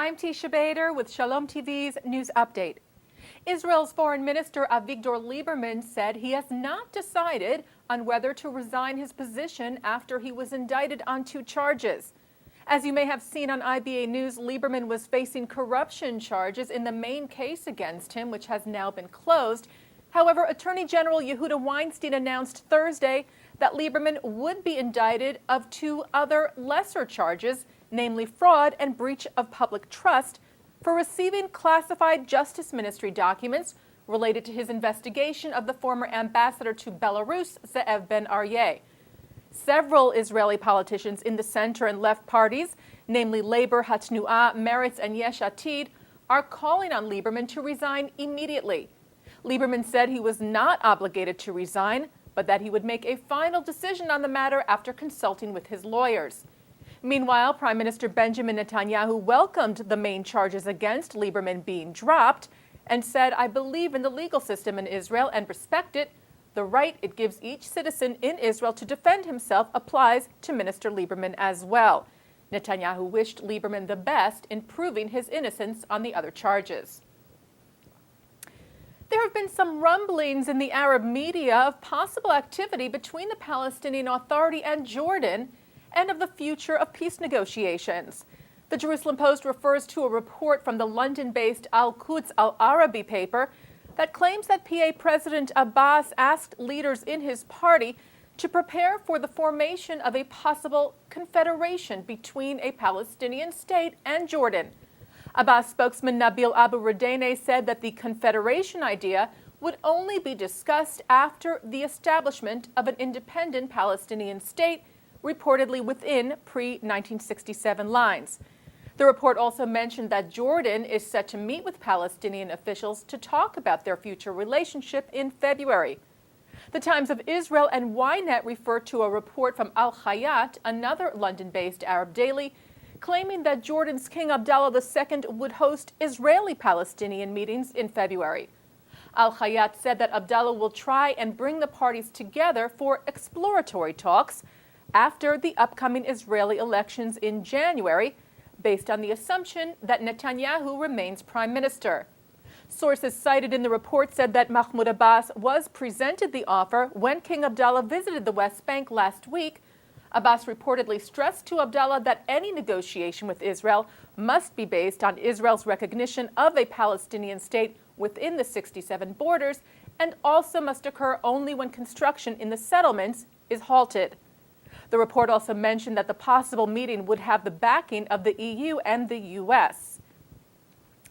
I'm Teisha Bader with Shalom TV's News Update. Israel's Foreign Minister Avigdor Lieberman said he has not decided on whether to resign his position after he was indicted on 2 charges. As you may have seen on IBA News, Lieberman was facing corruption charges in the main case against him, which has now been closed. However, Attorney General Yehuda Weinstein announced Thursday that Lieberman would be indicted of 2 other lesser charges, namely fraud and breach of public trust, for receiving classified Justice Ministry documents related to his investigation of the former ambassador to Belarus, Ze'ev Ben-Aryeh. Several Israeli politicians in the center and left parties, namely Labor, Hatnu'ah, Meretz, and Yesh Atid, are calling on Lieberman to resign immediately. Lieberman said he was not obligated to resign, but that he would make a final decision on the matter after consulting with his lawyers. Meanwhile, Prime Minister Benjamin Netanyahu welcomed the main charges against Lieberman being dropped and said, "I believe in the legal system in Israel and respect it. The right it gives each citizen in Israel to defend himself applies to Minister Lieberman as well." Netanyahu wished Lieberman the best in proving his innocence on the other charges. There have been some rumblings in the Arab media of possible activity between the Palestinian Authority and Jordan and of the future of peace negotiations. The Jerusalem Post refers to a report from the London-based Al-Quds Al-Arabi paper that claims that PA President Abbas asked leaders in his party to prepare for the formation of a possible confederation between a Palestinian state and Jordan. Abbas spokesman Nabil Abu Radene said that the confederation idea would only be discussed after the establishment of an independent Palestinian state, reportedly within pre-1967 lines. The report also mentioned that Jordan is set to meet with Palestinian officials to talk about their future relationship in February. The Times of Israel and Ynet refer to a report from Al Hayat, another London-based Arab daily, claiming that Jordan's King Abdullah II would host Israeli-Palestinian meetings in February. Al Hayat said that Abdullah will try and bring the parties together for exploratory talks after the upcoming Israeli elections in January, based on the assumption that Netanyahu remains prime minister. Sources cited in the report said that Mahmoud Abbas was presented the offer when King Abdullah visited the West Bank last week. Abbas reportedly stressed to Abdullah that any negotiation with Israel must be based on Israel's recognition of a Palestinian state within the 67 borders and also must occur only when construction in the settlements is halted. The report also mentioned that the possible meeting would have the backing of the EU and the U.S.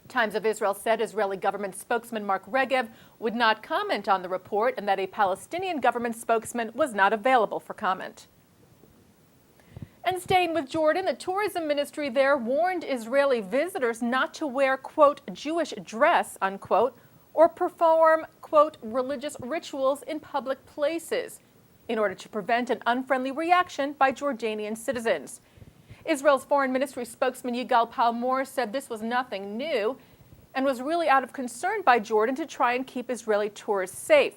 Times of Israel said Israeli government spokesman Mark Regev would not comment on the report and that a Palestinian government spokesman was not available for comment. And staying with Jordan, the tourism ministry there warned Israeli visitors not to wear, quote, Jewish dress, unquote, or perform, quote, religious rituals in public places, in order to prevent an unfriendly reaction by Jordanian citizens. Israel's foreign ministry spokesman Yigal Palmor said this was nothing new and was really out of concern by Jordan to try and keep Israeli tourists safe.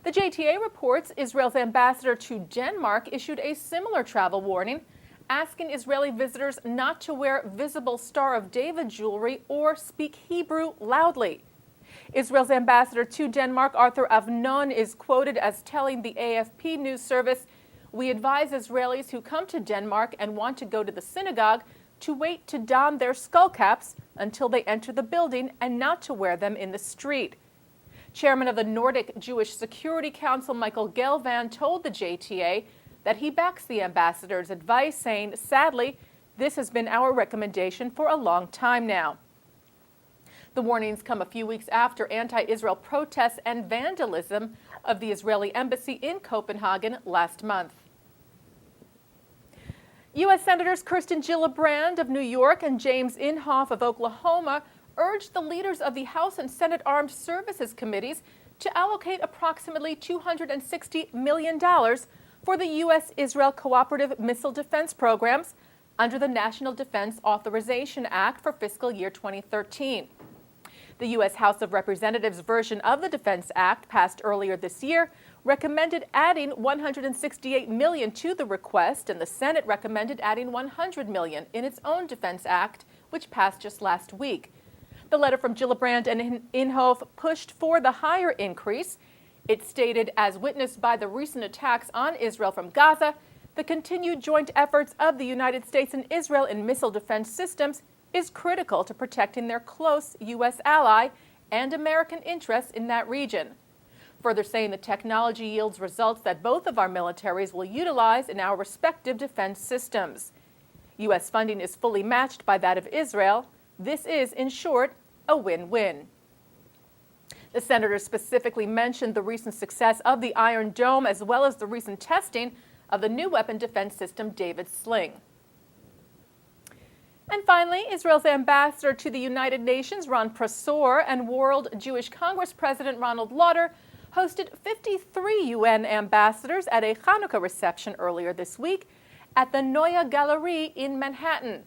The JTA reports Israel's ambassador to Denmark issued a similar travel warning, asking Israeli visitors not to wear visible Star of David jewelry or speak Hebrew loudly. Israel's ambassador to Denmark, Arthur Avnon, is quoted as telling the AFP news service, "We advise Israelis who come to Denmark and want to go to the synagogue to wait to don their skull caps until they enter the building and not to wear them in the street." Chairman of the Nordic Jewish Security Council, Michael Gelvan, told the JTA that he backs the ambassador's advice, saying, "Sadly, this has been our recommendation for a long time now." The warnings come a few weeks after anti-Israel protests and vandalism of the Israeli embassy in Copenhagen last month. U.S. Senators Kirsten Gillibrand of New York and James Inhofe of Oklahoma urged the leaders of the House and Senate Armed Services Committees to allocate approximately $260 million for the U.S.-Israel Cooperative Missile Defense Programs under the National Defense Authorization Act for fiscal year 2013. The U.S. House of Representatives version of the Defense Act, passed earlier this year, recommended adding $168 million to the request, and the Senate recommended adding $100 million in its own Defense Act, which passed just last week. The letter from Gillibrand and Inhofe pushed for the higher increase. It stated, as witnessed by the recent attacks on Israel from Gaza, the continued joint efforts of the United States and Israel in missile defense systems is critical to protecting their close U.S. ally and American interests in that region. Further saying the technology yields results that both of our militaries will utilize in our respective defense systems. U.S. funding is fully matched by that of Israel. This is, in short, a win-win. The senator specifically mentioned the recent success of the Iron Dome as well as the recent testing of the new weapon defense system David Sling. And finally, Israel's ambassador to the United Nations, Ron Prosor, and World Jewish Congress President Ronald Lauder hosted 53 UN ambassadors at a Hanukkah reception earlier this week at the Neue Galerie in Manhattan.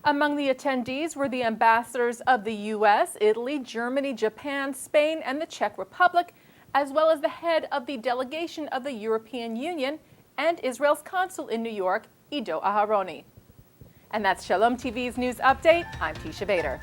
Among the attendees were the ambassadors of the U.S., Italy, Germany, Japan, Spain, and the Czech Republic, as well as the head of the delegation of the European Union and Israel's consul in New York, Ido Aharoni. And that's Shalom TV's news update. I'm Teisha Bader.